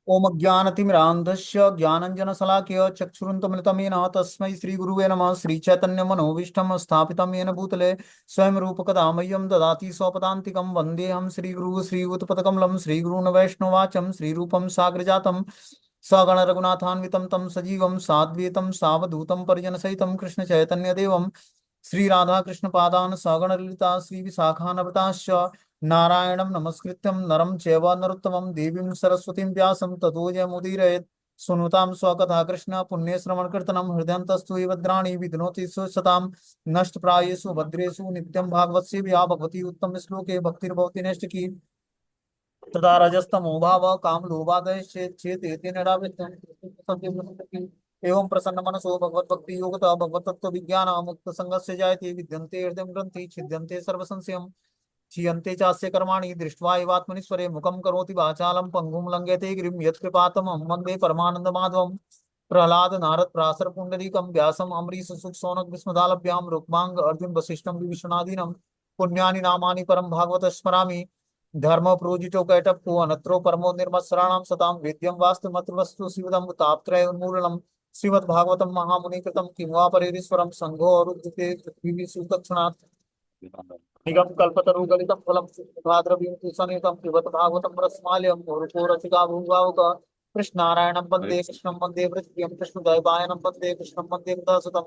ओम ज्ञानतिमिरान्धस्य ज्ञानञ्जनशलाकया चक्षुरुन्मिलितं येन तस्मै श्रीगुरुवे नमः। श्रीचैतन्यमनोभीष्टं स्थापितं येन भूतले स्वयं रूपकदा मह्यं ददाति स्वपदान्तिकं। वन्देऽहं श्रीगुरुः श्रीयुतपदकमलं श्रीगुरून् वैष्णवाचं श्रीरूपं साग्रजातं सगणरघुनाथान्वितं तं सजीवं साद्वैतं सावधूतं परिजनसहितं कृष्णचैतन्यदेवं श्रीराधाकृष्णपादान् सगणललिता श्रीविशाखान्विताश्च नारायणं नमस्कृत्यं नरं चैव नरोत्तमं देवीं सरस्वतीं व्यासं ततो जयमुदीरयेत्। सुनुतां स्वकथा कृष्ण पुण्यश्रवणकीर्तनं हृदयन्तस्तु एव द्राणि विध्नोति स्वच्छतां नष्टप्रायेषु भद्रेषु नित्यं भागवतसेव्या भगवती उत्तम श्लोके भक्तिर्भवति नैष्टिकी तथा रजस्तमो भाव काम लोभादय चेत एवं प्रसन्न मनसो भगवत भक्ति योगता भगवत तत्व विज्ञान मुक्त संगस्य जायते विद्यन्ते हृदय ग्रंथि छिद्यन्ते सर्व संशयम् क्षीयन्ते चास्य कर्माणि दृष्ट्वा एवात्मनीश्वरे मुखं करोति वाचालं पंगुं लंघयते गिरिं यत्कृपातमं वन्दे परमानन्दमाधवं प्रह्लाद नारद पराशर पुंडरीकं व्यासम् अम्बरीश सुख शौनक विस्मदालभ्यां रुक्मांग अर्जुन वसिष्ठं विभीषणादीनं पुण्यानि नामानि परं भागवत स्मरामि धर्म प्रोजितो कैटप्पु अनत्रो परमो निर्मत्सराणां सतां वेद्यं वास्तु मत्रवस्तु शिवदं तापत्रय उन्मूलनम् श्रीमद्भागवतं महामुनिकृतं किं वा परेरीश्वरं संघो अरुद्धते पृथ्वी सुदक्षिणात् निगम कल्पतरु गलितं फलं भाद्रवीं सनितं पिबत भागवतं रसमालयं मुहुरपो रसिका भूभावुक कृष्णनारायणं वन्दे कृष्णं वन्दे वृत्तिं कृष्णद्वैपायनं वन्दे कृष्णं वन्दे मुदासुतं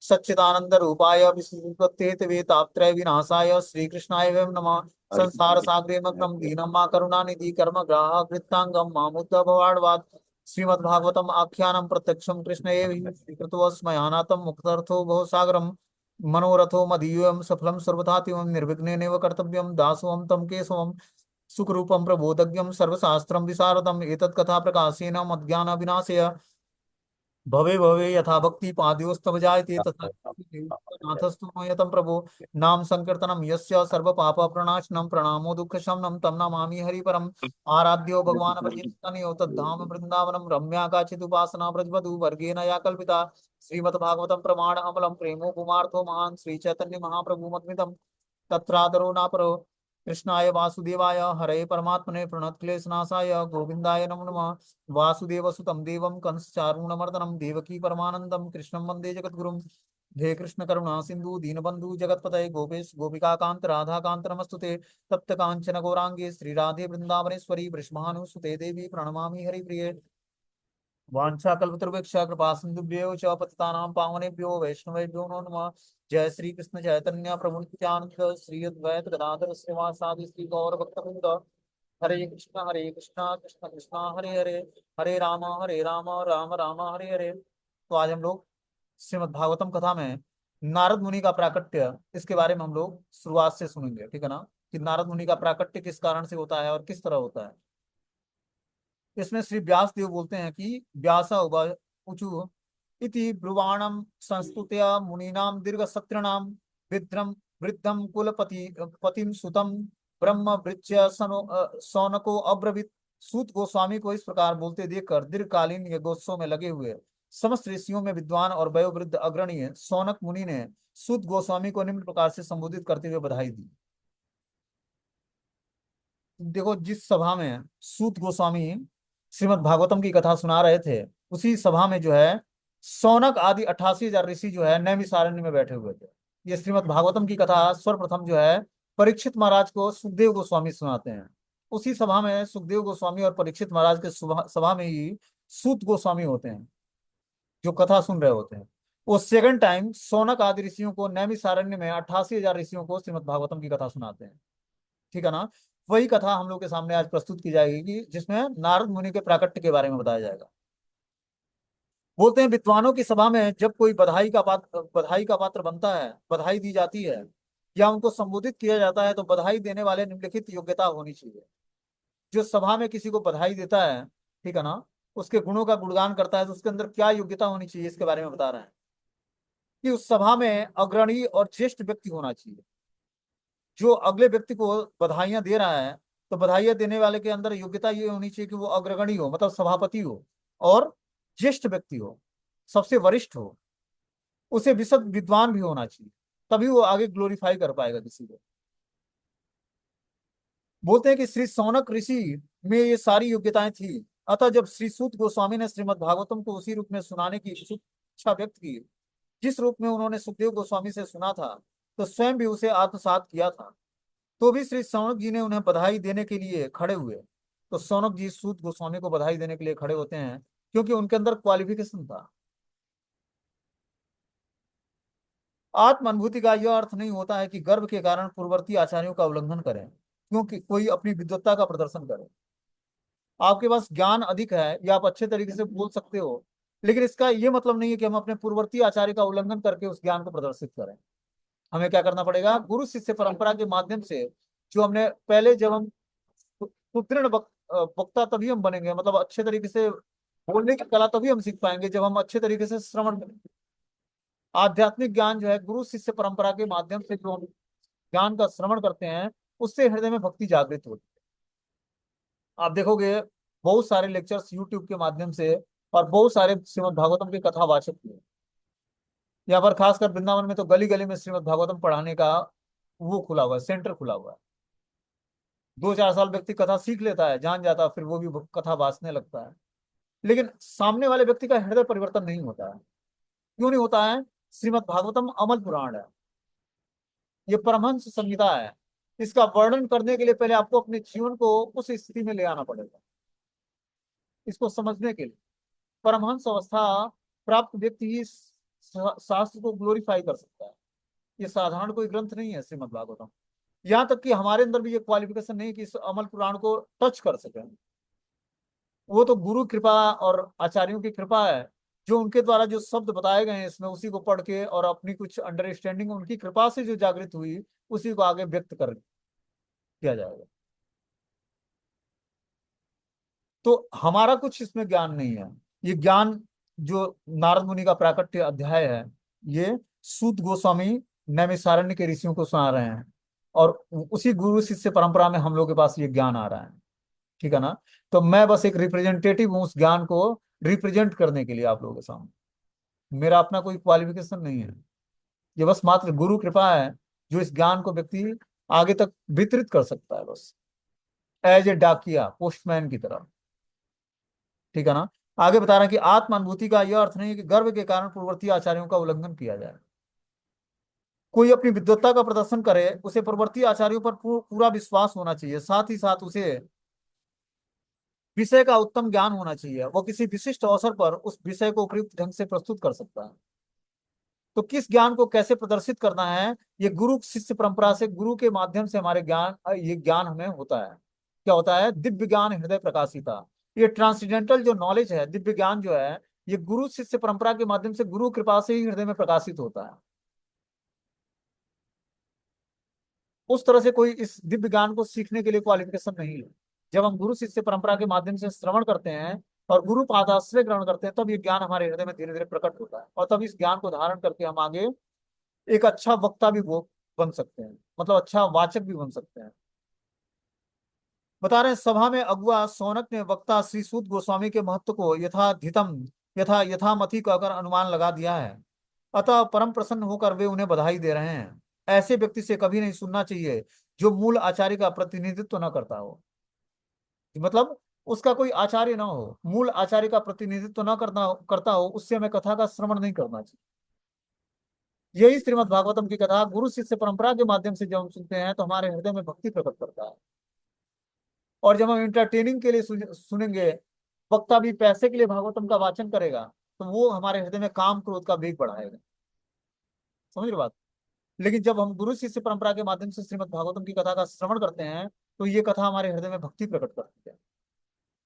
सच्चिदानंद रूपाय विष्णुपत्ये तापत्रय विनाशाय श्रीकृष्णाय वयं नमः। संसार सागरे मग्नं दीनं मा करुणानिधि कर्म ग्राहकृतांगं मामुद्ध भवाड्वात् श्रीमद्भागवतम आख्यानं प्रत्यक्षं कृष्ण एव स्मयानातं मुक्तर्थो बहु सागरम् मनोरथो मदीयं सफलं सर्वथातिवं निर्विघ्नेनैव कर्तव्यं दासोऽहं तं केशवं सुखरूपं प्रबोधज्ञं सर्वशास्त्रं विशारदम् एतत् कथा प्रकाशेन मज्ञानविनाशय भवे भवे यथा भक्ति पादयोस्तव जायते तथा नाथस्तु यतं प्रभो नाम संकीर्तनम यस्य सर्व पाप प्रणाशनम प्रणामो दुःख शमनम तम नमामि हरिपरम आराध्यो भगवान प्रजीतनियो तद्धाम वृंदावनम रम्या काचित् उपासना ब्रजवधु वर्गेण या कल्पिता श्रीमद्भागवतं प्रमाण अमलम प्रेमो कुमार्थो महान श्री चैतन्य महाप्रभु मद्मितम तत्रादरो नापरो कृष्णाय वासुदेवाय हरे परमात्मने प्रणतक्लेशनाशाय गोविंदाय नमो नमः। वासुदेवसुतं देवं कंसचारूणमर्दनं देवकी परमानन्दं कृष्णं वन्दे जगद्गुरुं। हे कृष्ण करुणा सिंधु दीनबंधु जगतपतये गोपेश गोपिकाकांत राधाकांत नमस्तुते तप्त कांचन गौरांगे श्री राधे वृंदावनेश्वरी वृषभानुसुते देवी प्रणमामि हरिप्रिये वाञ्छाकल्पतरुभ्यश्च कृपा सिन्धुभ्यो च पतितानां पावनेभ्यो वैष्णवेभ्यो नमो नमः। जय श्री कृष्ण चैतन्य प्रभु नित्यानंद श्री अद्वैत गदाधर श्रीवासादि श्री गौर भक्तवृंद हरे कृष्णा कृष्ण कृष्णा हरे हरे हरे राम राम राम हरे हरे। तो आज हम लोग श्रीमद् भागवतम कथा में नारद मुनि का प्राकट्य इसके बारे में हम लोग शुरुआत से सुनेंगे, ठीक है ना, कि नारद मुनि का प्राकट्य किस कारण से होता है और किस तरह होता है। इसमें श्री व्यास देव बोलते हैं कि व्यास उचु इति ब्रुवाणम संस्तुत्य मुनीनाम दीर्घ सत्रिणाम विद्रम वृद्धम कुलपति पतिम सुतम ब्रह्म वृक्ष सौनको अब्रवीत। सूत गोस्वामी को इस प्रकार बोलते देखकर दीर्घकालीन यज्ञोत्सव में लगे हुए समस्त ऋषियों में विद्वान और वयोवृद्ध अग्रणी सौनक मुनि ने सूत गोस्वामी को निम्न प्रकार से संबोधित करते हुए बधाई दी। देखो, जिस सभा में सूत गोस्वामी श्रीमद् भागवतम की कथा सुना रहे थे उसी सभा में जो है सौनक आदि 88,000 ऋषि जो है नैमिषारण्य में बैठे हुए थे। ये श्रीमद् भागवतम की कथा सर्वप्रथम जो है परीक्षित महाराज को सुखदेव गोस्वामी सुनाते हैं। उसी सभा में सुखदेव गोस्वामी और परीक्षित महाराज के सभा में ही सूत गोस्वामी होते हैं जो कथा सुन रहे होते हैं। वो सेकंड टाइम सौनक आदि ऋषियों को नैमिषारण्य में 88,000 ऋषियों को श्रीमद् भागवतम की कथा सुनाते हैं, ठीक है ना। वही कथा हम लोग के सामने आज प्रस्तुत की जाएगी कि जिसमें नारद मुनि के प्राकट्य के बारे में बताया जाएगा। बोलते हैं विद्वानों की सभा में जब कोई बधाई का पात्र बनता है, बधाई दी जाती है या उनको संबोधित किया जाता है तो बधाई देने वाले निम्नलिखित योग्यता होनी चाहिए। जो सभा में किसी को बधाई देता है, ठीक है ना, उसके गुणों का गुणगान करता है तो उसके अंदर क्या योग्यता होनी चाहिए इसके बारे में बता रहे हैं कि उस सभा में अग्रणी और ज्येष्ठ व्यक्ति होना चाहिए। जो अगले व्यक्ति को बधाइयां दे रहा है तो बधाइयां देने वाले के अंदर योग्यता ये होनी चाहिए कि वो अग्रगणी हो, मतलब सभापति हो, और ज्येष्ठ व्यक्ति हो, सबसे वरिष्ठ हो, उसे विशद विद्वान भी होना चाहिए, तभी वो आगे ग्लोरीफाई कर पाएगा किसी को। बोलते हैं कि श्री सौनक ऋषि में ये सारी योग्यताएं थी। अतः जब श्री सूत गोस्वामी ने श्रीमद् भागवतम को उसी रूप में सुनाने की इच्छा व्यक्त की जिस रूप में उन्होंने सुखदेव गोस्वामी से सुना था, तो स्वयं भी उसे आत्मसात किया था। तो भी श्री सौनक जी ने उन्हें बधाई देने के लिए खड़े हुए। तो सौनक जी सूत गोस्वामी को बधाई देने के लिए खड़े होते हैं क्योंकि उनके अंदर क्वालिफिकेशन था। आत्म अनुभूति का यह अर्थ नहीं होता है कि गर्व के कारण पूर्ववर्ती आचार्यों का उल्लंघन करें, क्योंकि कोई अपनी विद्वत्ता का प्रदर्शन करे। आपके पास ज्ञान अधिक है या आप अच्छे तरीके से बोल सकते हो, लेकिन इसका यह मतलब नहीं है कि हम अपने पूर्ववर्ती आचार्य का उल्लंघन करके उस ज्ञान को प्रदर्शित करें। हमें क्या करना पड़ेगा? गुरु शिष्य परंपरा के माध्यम से जो हमने पहले, जब हम सुदृढ़ वक्ता तभी हम बनेंगे, मतलब अच्छे तरीके से बोलने की कला तभी हम सीख पाएंगे जब हम अच्छे तरीके से श्रवण करेंगे। आध्यात्मिक ज्ञान जो है गुरु शिष्य परंपरा के माध्यम से जो हम ज्ञान का श्रवण करते हैं, उससे हृदय में भक्ति जागृत होती है। आप देखोगे बहुत सारे लेक्चर्स यूट्यूब के माध्यम से और बहुत सारे श्रीमद् भागवतम के कथावाचक भी हैं। यहाँ पर खासकर वृंदावन में तो गली गली में श्रीमद् भागवतम पढ़ाने का वो खुला हुआ है, सेंटर खुला हुआ है। 2-4 साल व्यक्ति कथा सीख लेता है, जान जाता है, फिर वो भी कथा वाचने लगता है, लेकिन सामने वाले व्यक्ति का हृदय परिवर्तन नहीं होता है। क्यों नहीं होता है? श्रीमद् भागवतम अमल पुराण है, ये परमहंस संहिता है। इसका वर्णन करने के लिए पहले आपको अपने जीवन को उस स्थिति में ले आना पड़ेगा। इसको समझने के लिए परमहंस अवस्था प्राप्त व्यक्ति ही शास्त्र को ग्लोरीफाई कर सकता है। ये साधारण कोई ग्रंथ नहीं है श्रीमद् भागवतम। यहाँ तक कि हमारे अंदर भी ये क्वालिफिकेशन नहीं कि इस अमल पुराण को टच कर सके। वो तो गुरु कृपा और आचार्यों की कृपा है, जो उनके द्वारा जो शब्द बताए गए हैं इसमें, उसी को पढ़ के और अपनी कुछ अंडरस्टैंडिंग उनकी कृपा से जो जागृत हुई, उसी को आगे व्यक्त कर किया जाएगा। तो हमारा कुछ इसमें ज्ञान नहीं है। ये ज्ञान जो नारद मुनि का प्राकट्य अध्याय है, ये सूत गोस्वामी नैमिषारण्य के ऋषियों को सुना रहे हैं, और उसी गुरु शिष्य परंपरा में हम लोग के पास ये ज्ञान आ रहा है। ठीक है ना? तो मैं बस एक रिप्रेजेंटेटिव हूँ उस ज्ञान को रिप्रेजेंट करने के लिए आप लोगों के सामने। मेरा अपना कोई क्वालिफिकेशन नहीं है। ये बस मात्र गुरु कृपा है जो इस ज्ञान को व्यक्ति आगे तक वितरित कर सकता है, बस एज ए डाकिया, पोस्टमैन की तरह। ठीक है ना? आगे बता रहे हैं कि आत्म अनुभूति का यह अर्थ नहीं है कि गर्व के कारण पूर्ववर्ती आचार्यों का उल्लंघन किया जाए। कोई अपनी विद्वत्ता का प्रदर्शन करे, उसे पूर्ववर्ती आचार्यों पर पूरा विश्वास होना चाहिए, साथ ही साथ उसे विषय का उत्तम ज्ञान होना चाहिए। वो किसी विशिष्ट अवसर पर उस विषय को उपयुक्त ढंग से प्रस्तुत कर सकता है। तो किस ज्ञान को कैसे प्रदर्शित करना है, ये गुरु शिष्य परंपरा से, गुरु के माध्यम से हमारे ज्ञान, ये ज्ञान हमें होता है। क्या होता है? दिव्य ज्ञान हृदय प्रकाशिता। ये ट्रांसजेंडल जो नॉलेज है, दिव्य ज्ञान जो है, ये गुरु शिष्य परंपरा के माध्यम से, गुरु कृपा से ही हृदय में प्रकाशित होता है। उस तरह से कोई इस दिव्य ज्ञान को सीखने के लिए क्वालिफिकेशन नहीं है। जब हम गुरु शिष्य परंपरा के माध्यम से श्रवण करते हैं और गुरु पादाश्रय ग्रहण करते हैं, तब ये ज्ञान हमारे हृदय में धीरे धीरे प्रकट होता है, और तब इस ज्ञान को धारण करके हम आगे एक अच्छा वक्ता भी वो बन सकते हैं, मतलब अच्छा वाचक भी बन सकते हैं। बता रहे हैं, सभा में अगुआ सौनक ने वक्ता श्री सूत गोस्वामी के महत्व को यथाधितम यथामति कहकर अनुमान लगा दिया है। अतः परम प्रसन्न होकर वे उन्हें बधाई दे रहे हैं। ऐसे व्यक्ति से कभी नहीं सुनना चाहिए जो मूल आचार्य का प्रतिनिधित्व न करता हो। मतलब उसका कोई आचार्य ना हो, मूल आचार्य का प्रतिनिधित्व न करता हो, उससे हमें कथा का श्रवण नहीं करना चाहिए। यही श्रीमद् भागवतम की कथा गुरु शिष्य परंपरा के माध्यम से जब हम सुनते हैं तो हमारे हृदय में भक्ति प्रकट करता है। और जब हम इंटरटेनिंग के लिए सुनेंगे, वक्ता भी पैसे के लिए भागवतम का वाचन करेगा, तो वो हमारे हृदय में काम क्रोध का वेग बढ़ाएगा। समझ रहे बात? लेकिन जब हम गुरु शिष्य परंपरा के माध्यम से श्रीमद् भागवतम की कथा का श्रवण करते हैं, तो ये कथा हमारे हृदय में भक्ति प्रकट करती है।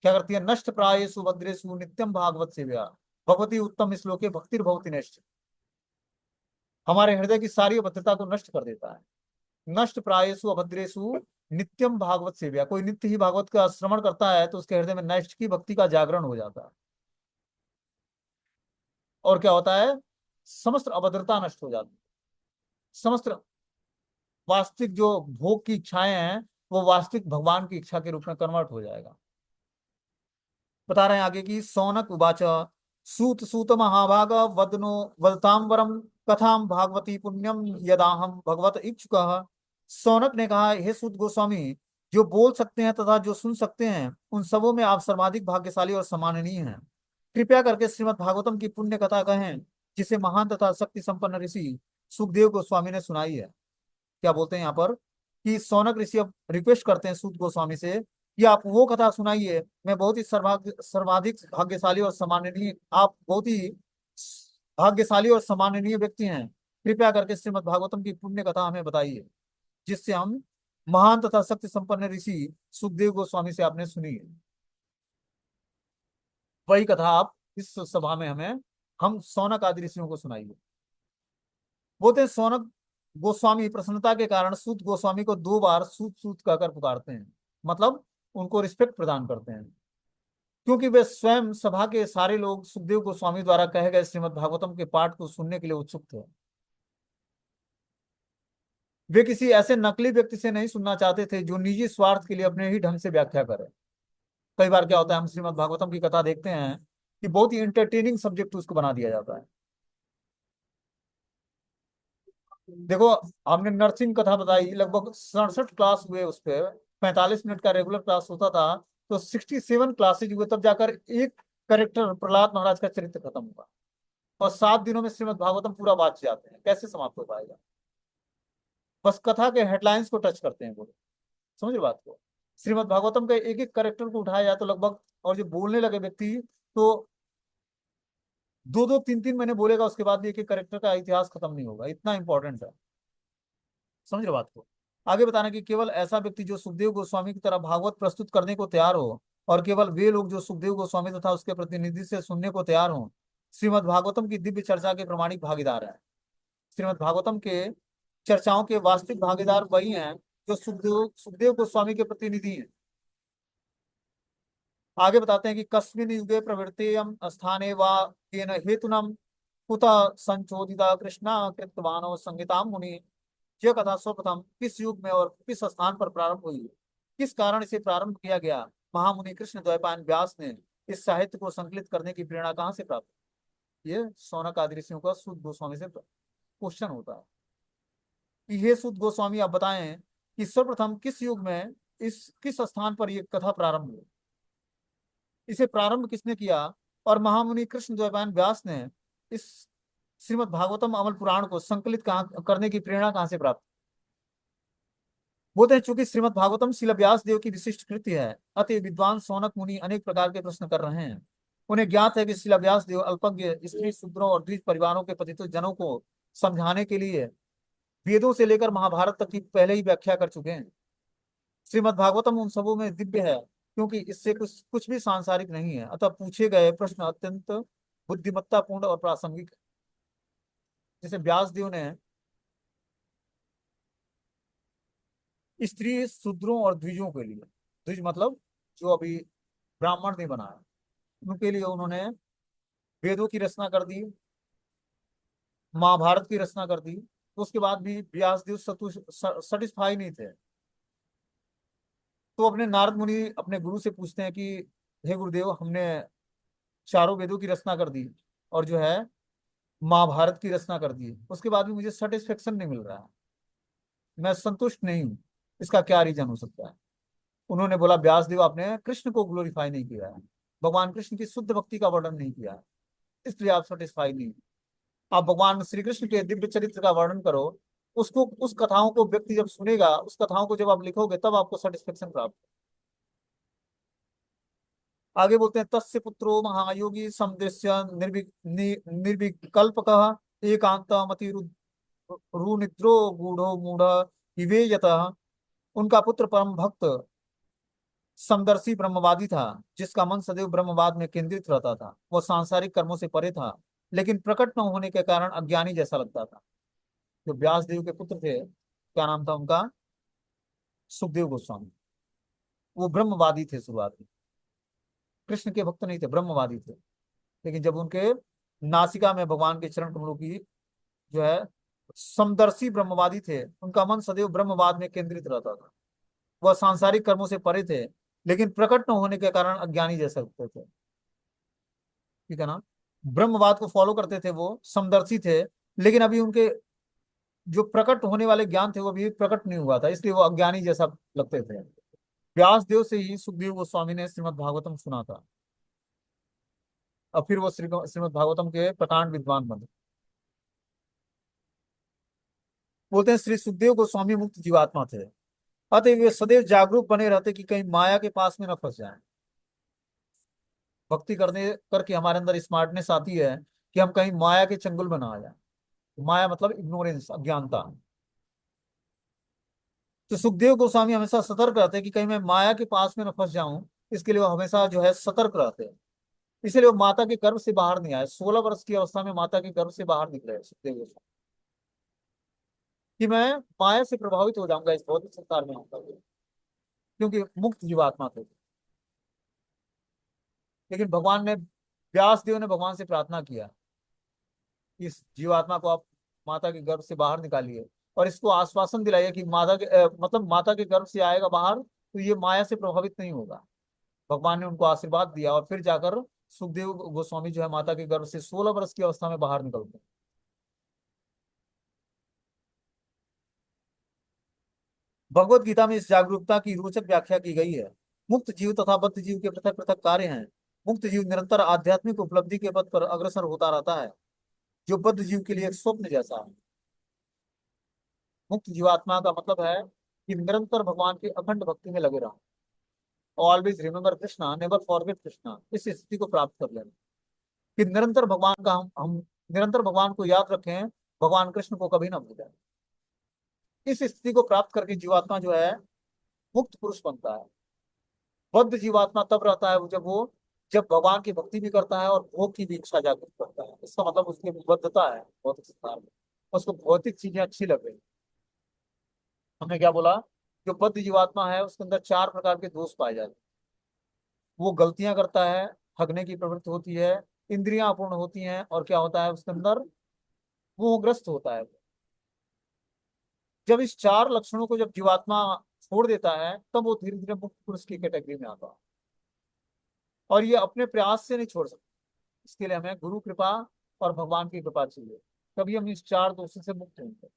क्या करती है? नष्ट प्रायेषु भद्रेषु नित्यम भागवत सेव्या भगवती उत्तम श्लोके भक्तिर्भवति नष्ट। हमारे हृदय की सारी अभद्रता को नष्ट कर देता है। नष्ट प्रायेषु अभद्रेषु नित्यम भागवत सेव्या। कोई नित्य ही भागवत का श्रवण करता है तो उसके हृदय में नष्ट की भक्ति का जागरण हो जाता है, और क्या होता है? समस्त अभद्रता नष्ट हो जाती है। समस्त वास्तविक जो भोग की इच्छाएं हैं, वो वास्तविक भगवान की इच्छा के रूप में कन्वर्ट हो जाएगा। बता रहे हैं आगे की, सौनक उवाच सूत सूत महाभाग वदनो वदतांबरम कथाम भागवती पुण्यम यदाहम भगवत इच्छुक। सौनक ने कहा, हे सूत गोस्वामी, जो बोल सकते हैं तथा जो सुन सकते हैं, उन सबों में आप सर्वाधिक भाग्यशाली और सम्माननीय हैं। कृपया करके श्रीमद् भागवतम की पुण्य कथा कहें, जिसे महान तथा शक्ति संपन्न ऋषि सुखदेव गोस्वामी ने सुनाई है। क्या बोलते हैं यहाँ पर कि सौनक ऋषि अब रिक्वेस्ट करते हैं सूत गोस्वामी से कि आप वो कथा सुनाइए। मैं बहुत ही सर्वाधिक भाग्यशाली और सम्माननीय, आप बहुत ही भाग्यशाली और सम्माननीय व्यक्ति हैं। कृपया करके श्रीमद् भागवतम की पुण्य कथा हमें बताइए, जिससे हम महान तथा शक्ति संपन्न ऋषि सुखदेव गोस्वामी से आपने सुनी है। वही कथा आप इस सभा में हमें, हम सौनक आदि ऋषियों को सुनाइए। बोलते हैं सौनक गोस्वामी प्रसन्नता के कारण सूत गोस्वामी को 2 बार सूत सूत कहकर पुकारते हैं, मतलब उनको रिस्पेक्ट प्रदान करते हैं, क्योंकि वे स्वयं सभा के सारे लोग सुखदेव गोस्वामी द्वारा कहे गए श्रीमद् भागवतम के पाठ को सुनने के लिए उत्सुक थे। वे किसी ऐसे नकली व्यक्ति से नहीं सुनना चाहते थे जो निजी स्वार्थ के लिए अपने ही ढंग से व्याख्या करे। कई बार क्या होता है, हम श्रीमद् भागवतम की कथा देखते हैं कि बहुत ही इंटरटेनिंग सब्जेक्ट उसको बना दिया जाता है। देखो, हमने नर्सिंग कथा बताई, लगभग 67 क्लास हुए उस पे, 45 मिनट का रेगुलर क्लास होता था, तो 67 क्लासेज हुए, तब जाकर एक करेक्टर प्रहलाद महाराज का चरित्र खत्म हुआ। और 7 दिनों में श्रीमद् भागवतम पूरा बात जाते हैं, कैसे समाप्त हो पाएगा? बस कथा के हेडलाइंस को टच करते हैं वो, समझ रहे बात को। श्रीमद् भागवतम के एक एक करेक्टर को उठाया जाए तो लगभग, और जो बोलने लगे व्यक्ति तो 2-2 3-3 महीने बोलेगा, उसके बाद भी एक एक करेक्टर का इतिहास खत्म नहीं होगा, इतना इंपॉर्टेंट है। समझ रहे बात को। आगे बताना कि केवल ऐसा व्यक्ति जो सुखदेव गोस्वामी की तरह भागवत प्रस्तुत करने को तैयार हो, और केवल वे लोग जो सुखदेव गोस्वामी तथा उसके प्रतिनिधि से सुनने को तैयार हो, श्रीमद् भागवतम की दिव्य चर्चा के प्रमाणिक भागीदार हैं। श्रीमद् भागवतम के चर्चाओं के वास्तविक भागीदार वही हैं जो सुखदेव सुखदेव गोस्वामी के प्रतिनिधि हैं। आगे बताते हैं कि कस्मिन युगे प्रवृत्तेयम स्थाने वा केन हेतुनम कुतः संचोदिता कृष्णा कृतवानो संगीताम मुनि। यह कथा सर्वप्रथम किस युग में और किस स्थान पर प्रारंभ हुई, किस कारण इसे प्रारंभ किया गया, महामुनि कृष्ण द्वैपायन व्यास ने इस साहित्य को संकलित करने की प्रेरणा कहाँ से प्राप्त? ये सौनक आदि ऋषियों का सूत गोस्वामी से क्वेश्चन होता है कि हे सूत गोस्वामी, आप बताएं कि सर्वप्रथम किस युग में, इस किस स्थान पर यह कथा प्रारंभ हुई, इसे प्रारंभ किसने किया, और महामुनि कृष्ण द्वैपायन व्यास ने इस श्रीमद् भागवतम अमल पुराण को संकलित कहाँ करने की प्रेरणा कहाँ से प्राप्त? बोलते हैं चूंकि श्रीमद् भागवतम शिला व्यास देव की विशिष्ट कृति है, अतः विद्वान सौनक मुनि अनेक प्रकार के प्रश्न कर रहे हैं। उन्हें ज्ञात है कि शिला व्यास देव अल्पज्ञ स्त्री शूद्रों और द्विज परिवारों के पतित जनों को समझाने के लिए वेदों से लेकर महाभारत तक की पहले ही व्याख्या कर चुके हैं। श्रीमद् भागवतम उन सबों में दिव्य है, क्योंकि इससे कुछ कुछ भी सांसारिक नहीं है, अतः पूछे गए प्रश्न अत्यंत बुद्धिमत्तापूर्ण और प्रासंगिक है। जैसे व्यास देव ने स्त्री शूद्रों और द्विजों के लिए, द्विज मतलब जो अभी ब्राह्मण नहीं बना है, उनके लिए उन्होंने वेदों की रचना कर दी, महाभारत की रचना कर दी। तो उसके बाद भी व्यासदेव सेटिस्फाई नहीं थे, तो अपने नारद मुनि अपने गुरु से पूछते हैं कि हे गुरुदेव, हमने चारों वेदों की रचना कर दी और जो है महाभारत की रचना कर दी, उसके बाद भी मुझे सेटिस्फेक्शन नहीं मिल रहा है, मैं संतुष्ट नहीं हूँ, इसका क्या रीजन हो सकता है? उन्होंने बोला, व्यासदेव, आपने कृष्ण को ग्लोरीफाई नहीं किया है, भगवान कृष्ण की शुद्ध भक्ति का वर्णन नहीं किया है, इसलिए आप सेटिस्फाई नहीं। आप भगवान श्री कृष्ण के दिव्य चरित्र का वर्णन करो, उसको, उस कथाओं को व्यक्ति जब सुनेगा, उस कथाओं को जब आप लिखोगे, तब आपको सेटिस्फेक्शन प्राप्त। आगे बोलते हैं तस्य पुत्रो महायोगी समदेश्य निर्विकल्पक एकांत मति रुनिद्रो गूढ़ो मूढ़ विवेयतः। उनका पुत्र परम भक्त समदर्शी ब्रह्मवादी था, जिसका मन सदैव ब्रह्मवाद में केंद्रित रहता था। वह सांसारिक कर्मों से परे था, लेकिन प्रकट न होने के कारण अज्ञानी जैसा लगता था। जो व्यास देव के पुत्र थे, क्या नाम था उनका? सुखदेव गोस्वामी। वो ब्रह्मवादी थे शुरुआत में, कृष्ण के भक्त नहीं थे, ब्रह्मवादी थे। लेकिन जब उनके नासिका में भगवान के चरण कमलों की जो है, समदर्शी ब्रह्मवादी थे, उनका मन सदैव ब्रह्मवाद में केंद्रित रहता था। वह सांसारिक कर्मों से परे थे, लेकिन प्रकट न होने के कारण अज्ञानी जैसे लगते थे। ठीक है ना? ब्रह्मवाद को फॉलो करते थे, वो समदर्शी थे, लेकिन अभी उनके जो प्रकट होने वाले ज्ञान थे वो भी प्रकट नहीं हुआ था, इसलिए वो अज्ञानी जैसा लगते थे। व्यास देव से ही सुखदेव गोस्वामी ने श्रीमद् भागवतम सुना था, और फिर वो श्रीमद् भागवतम के प्रकांड विद्वान बने। बोलते हैं श्री सुखदेव गोस्वामी मुक्त जीवात्मा थे, अतः वे सदैव जागरूक बने रहते कि कहीं माया के पास में न फंस जाएं। भक्ति करने करके हमारे अंदर स्मार्टनेस आती है कि हम कहीं माया के चंगुल में ना आ जाए। माया मतलब इग्नोरेंस, अज्ञानता। तो सुखदेव गोस्वामी हमेशा सतर्क रहते हैं कि कहीं मैं माया के पास में न फंस जाऊं, इसके लिए वो हमेशा जो है सतर्क रहते हैं। इसीलिए वो माता के गर्भ से बाहर नहीं आए, 16 वर्ष की अवस्था में माता के गर्भ से बाहर निकले सुखदेव गोस्वामी, कि मैं माया से प्रभावित हो जाऊंगा, इस भौतिक संसार में आऊंगा, क्योंकि मुक्त जीवात्मा थे। लेकिन भगवान ने, व्यास देव ने भगवान से प्रार्थना किया, इस जीवात्मा को आप माता के गर्भ से बाहर निकालिए, और इसको आश्वासन दिलाइए कि मतलब माता के गर्भ से आएगा बाहर तो ये माया से प्रभावित नहीं होगा। भगवान ने उनको आशीर्वाद दिया, और फिर जाकर सुखदेव गोस्वामी जो है माता के गर्भ से 16 वर्ष की अवस्था में बाहर निकलते हैं। भगवत गीता में इस जागरूकता की रोचक व्याख्या की गई है। मुक्त जीव तथा बद्ध जीव के पृथक पृथक कार्य हैं। मुक्त जीव निरंतर आध्यात्मिक उपलब्धि के पथ पर अग्रसर होता रहता है, जो बद्ध जीव के लिए एक स्वप्न जैसा है। मुक्त जीवात्मा का मतलब है कि निरंतर भगवान की अखंड भक्ति में लगे रहो, always remember Krishna, never forget Krishna, इस स्थिति को प्राप्त कर लेना, कि निरंतर भगवान का हम निरंतर भगवान को याद रखें, भगवान कृष्ण को कभी ना भूलें। इस स्थिति को प्राप्त करके जीवात्मा जो है मुक्त पुरुष बनता है। बद्ध जीवात्मा तब रहता है जब भगवान की भक्ति भी करता है और भोग की भी इच्छा जागृत करता है। इसका मतलब उसकी बद्धता है भौतिक संसार में, उसको भौतिक चीजें अच्छी लग रही। हमने क्या बोला, जो बद्ध जीवात्मा है उसके अंदर 4 प्रकार के दोष पाए जाते हैं। वो गलतियां करता है, ठगने की प्रवृत्ति होती है, इंद्रियां अपूर्ण होती हैं, और क्या होता है उसके अंदर, मोहग्रस्त होता है। जब इस 4 लक्षणों को जब जीवात्मा छोड़ देता है, तब वो धीरे धीरे मुक्त पुरुष की कैटेगरी में आता है, और ये अपने प्रयास से नहीं छोड़ सकता। इसके लिए हमें गुरु कृपा और भगवान की कृपा चाहिए, तभी हम इस 4 दोषों से मुक्त होंगे।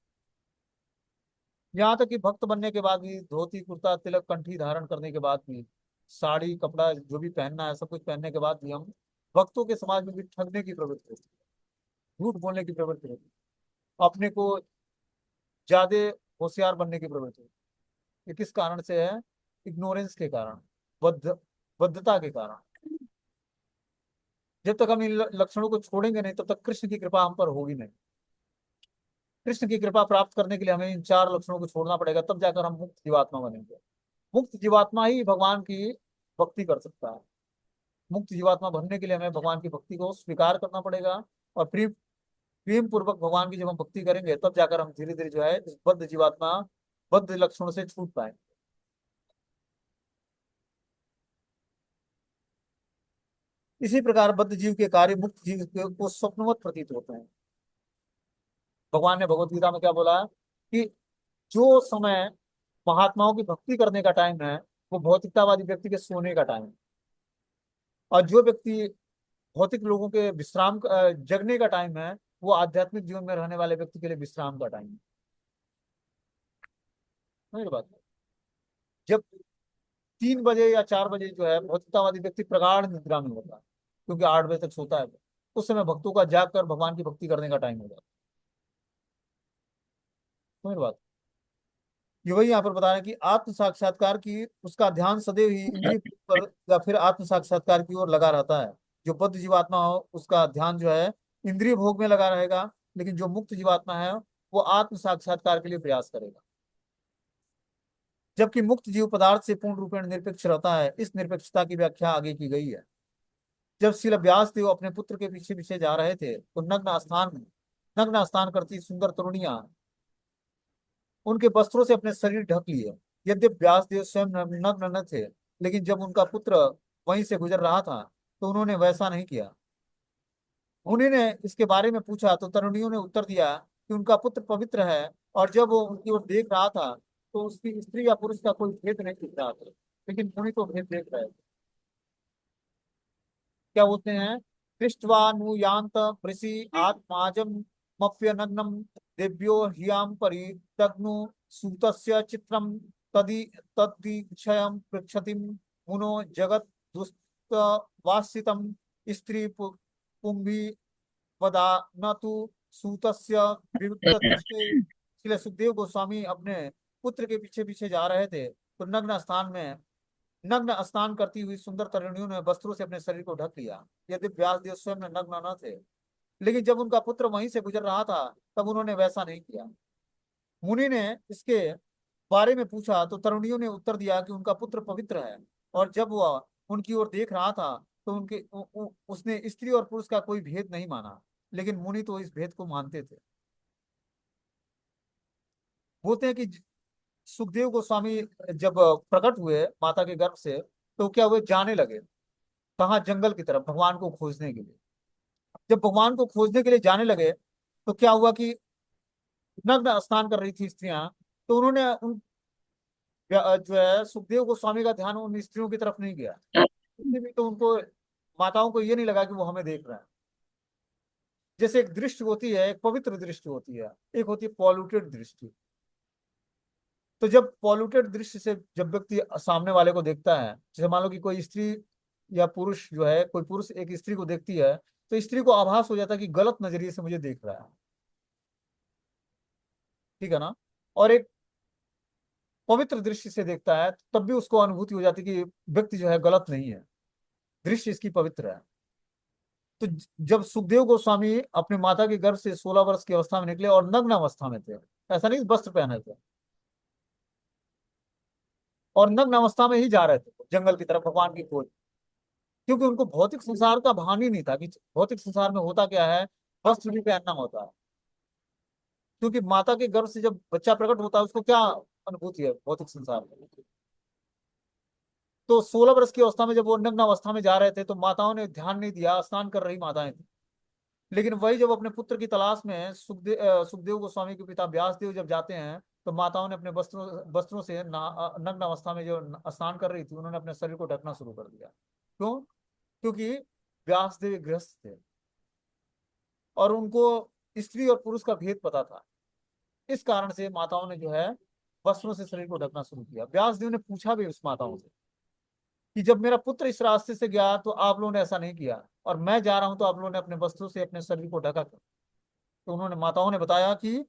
यहाँ तक कि भक्त बनने के बाद भी, धोती कुर्ता तिलक कंठी धारण करने के बाद भी, साड़ी कपड़ा जो भी पहनना है सब कुछ पहनने के बाद भी, हम भक्तों के समाज में भी ठगने की प्रवृत्ति होती है, झूठ बोलने की प्रवृत्ति होती है, अपने को ज्यादा होशियार बनने की प्रवृत्ति होती है। ये किस कारण से है? इग्नोरेंस के कारण, बद्ध बद्धता के कारण। जब तक हम इन लक्षणों को छोड़ेंगे नहीं, तब तक कृष्ण की कृपा हम पर होगी नहीं। कृष्ण की कृपा प्राप्त करने के लिए हमें इन 4 लक्षणों को छोड़ना पड़ेगा, तब जाकर हम मुक्त जीवात्मा बनेंगे। मुक्त जीवात्मा ही भगवान की भक्ति कर सकता है। मुक्त जीवात्मा बनने के लिए हमें भगवान की भक्ति को स्वीकार करना पड़ेगा, और प्रेम प्रेम पूर्वक भगवान की जब हम भक्ति करेंगे, तब जाकर हम धीरे धीरे जो है इस बद्ध जीवात्मा, बद्ध लक्षणों से छूट पाएंगे। इसी प्रकार बद्ध जीव के कार्य मुक्त जीव को स्वप्नवत प्रतीत होते हैं। भगवान ने भगवत गीता में क्या बोला है, कि जो समय महात्माओं की भक्ति करने का टाइम है, वो भौतिकतावादी व्यक्ति के सोने का टाइम है, और जो व्यक्ति भौतिक लोगों के जगने का टाइम है, वो आध्यात्मिक जीवन में रहने वाले व्यक्ति के लिए विश्राम का टाइम है। समझ रहे बात? जब 3 बजे या 4 बजे जो है भौतिकतावादी व्यक्ति प्रगाढ़ निद्रा में होता है, क्योंकि 8 बजे तक सोता है, उस समय भक्तों का जाग कर भगवान की भक्ति करने का टाइम हो जाता है। समझ रहे बात? ये वही यहाँ पर बता रहे हैं कि आत्म साक्षात्कार की उसका ध्यान सदैव ही इंद्रिय पर या फिर आत्म साक्षात्कार की ओर लगा रहता है। जो बद्ध जीवात्मा हो उसका ध्यान जो है इंद्रिय भोग में लगा रहेगा, लेकिन जो मुक्त जीवात्मा है वो आत्म साक्षात्कार के लिए प्रयास करेगा। जबकि मुक्त जीव पदार्थ से पूर्ण रूपेण निरपेक्ष रहता है। इस निरपेक्षता की व्याख्या आगे की गई है। जब श्रील व्यास देव अपने पुत्र के पीछे पीछे जा रहे थे, तो नग्न स्नान करती सुंदर तरुणियां उनके वस्त्रों से अपने शरीर ढक लिए। यद्यपि व्यासदेव स्वयं नग्न न थे, लेकिन जब उनका पुत्र वहीं से गुजर रहा था, तो उन्होंने वैसा नहीं किया। उन्हीं ने इसके बारे में पूछा, तो तरुणियों ने उत्तर दिया कि उनका पुत्र पवित्र है, और जब वो उनकी ओर देख रहा था, तो उसकी स्त्री या पुरुष का कोई भेद नहीं दिख रहा था, लेकिन उन्हीं को भेद देख रहे थे। क्या बोलते हैं, दृष्ट्वानुयान्त वृषि आत्माजम मप्य नग्नम देव्यो ह्याम परितग्नु सूतस्य चित्रम तदि तदीक्षयं पृच्छति मुनो जगत दुस्तवासितम स्त्री पुंभी वदा न तु सूतस्य विविक्त दृष्टि। इसलिए सुखदेव गोस्वामी अपने पुत्र के पीछे पीछे जा रहे थे, तो नग्न स्नान करती हुई सुंदर तरुणियों ने वस्त्रों से अपने शरीर को ढक लिया। यदि व्यास देव स्वयं नग्न न थे, लेकिन जब उनका पुत्र वहीं से गुजर रहा था तब उन्होंने वैसा नहीं किया। मुनि ने इसके बारे में पूछा तो तरुणियों ने उत्तर दिया कि उनका पुत्र पवित्र है, और जब वह उनकी ओर देख रहा था तो उसने स्त्री और पुरुष का कोई भेद नहीं माना। लेकिन मुनि तो इस भेद को मानते थे। बोलते हैं कि सुखदेव गोस्वामी जब प्रकट हुए माता के गर्भ से, तो क्या हुए, जाने लगे कहाँ, जंगल की तरफ भगवान को खोजने के लिए। जब भगवान को खोजने के लिए जाने लगे तो क्या हुआ कि नग्न स्नान कर रही थी स्त्रियां, तो उन्होंने जो है सुखदेव गोस्वामी का ध्यान उन स्त्रियों की तरफ नहीं गया। इसलिए भी तो उनको, माताओं को ये नहीं लगा कि वो हमें देख रहे हैं। जैसे एक दृष्टि होती है, एक पवित्र दृष्टि होती है, एक होती है पॉल्यूटेड दृष्टि। तो जब पॉल्यूटेड दृष्टि से जब व्यक्ति सामने वाले को देखता है, जैसे मान लो कि कोई स्त्री या पुरुष जो है, कोई पुरुष एक स्त्री को देखती है, तो स्त्री को आभास हो जाता है कि गलत नजरिए से मुझे देख रहा है। ठीक है ना। और एक पवित्र दृष्टि से देखता है तब भी उसको अनुभूति हो जाती है कि व्यक्ति जो है गलत नहीं है, दृष्टि इसकी पवित्र है। तो जब सुखदेव गोस्वामी अपने माता के गर्भ से 16 वर्ष की अवस्था में निकले और नग्न अवस्था में थे, ऐसा नहीं वस्त्र पहने थे, और नग्न अवस्था में ही जा रहे थे जंगल की तरफ भगवान की खोज, क्योंकि उनको भौतिक संसार का भान ही नहीं था कि भौतिक संसार में होता क्या है, वस्त्र भी पहनना होता है। क्योंकि माता के गर्भ से जब बच्चा प्रकट होता है उसको क्या अनुभूति है भौतिक संसार में। तो 16 वर्ष की अवस्था में जब वो नग्न अवस्था में जा रहे थे तो माताओं ने ध्यान नहीं दिया, स्नान कर रही माताएं थी। लेकिन वही जब अपने पुत्र की तलाश में सुखदेव गोस्वामी के पिता व्यासदेव जब जाते हैं, तो माताओं ने अपने वस्त्रों से नग्न अवस्था में जो स्नान कर रही थी, उन्होंने अपने शरीर को ढकना शुरू कर दिया। क्यों? क्योंकि व्यासदेव एक गृहस्थ थे और उनको स्त्री और पुरुष का भेद पता था। इस कारण से माताओं ने जो है वस्त्रों से शरीर को ढकना शुरू किया। व्यासदेव ने पूछा भी उस माताओं से कि जब मेरा पुत्र इस रास्ते से गया तो आप लोगों ने ऐसा नहीं किया, और मैं जा रहा हूं तो आप लोगों ने अपने वस्त्रों से अपने शरीर को ढका क्यों? तो उन्होंने, माताओं ने बताया कि